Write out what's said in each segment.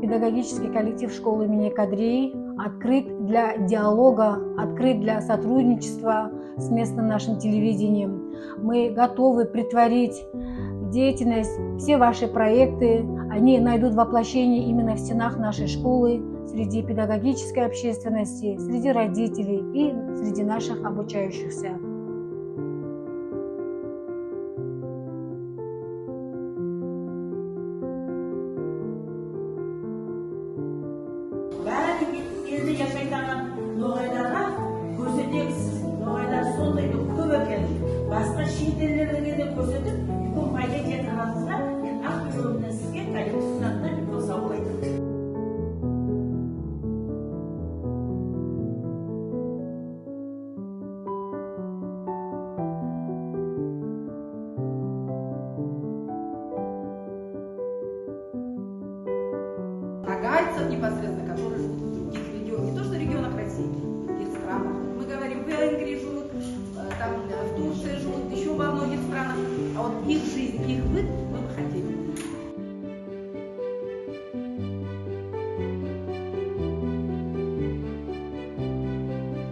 педагогический коллектив школы имени Кадрии открыт для диалога, открыт для сотрудничества с местным нашим телевидением. Мы готовы претворить в деятельность все ваши проекты. Они найдут воплощение именно в стенах нашей школы, среди педагогической общественности, среди родителей и среди наших обучающихся. Елде жашайтаған ноғайларға көрсетеміз. Ноғайлар сондай көп екен. Басқа шет елдерге де көрсетіп, үлкен пайда жеткізсеңіздер, мен Ақтөбеден сізге коллектив атынан үлкен сауал айтамын. Тагальцев непосредственно, которые живут в других регионах, не то что в регионах России, в других странах. Мы говорим, в Венгрии живут, там, в Турции живут, еще во многих странах. А вот их жизнь, их быт мы бы хотели.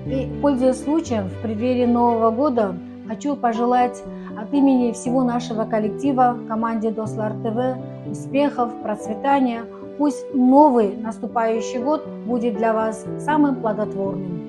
И, пользуясь случаем, в преддверии Нового года хочу пожелать от имени всего нашего коллектива, команде Достлар ТВ, успехов, процветания. Пусть новый наступающий год будет для вас самым плодотворным.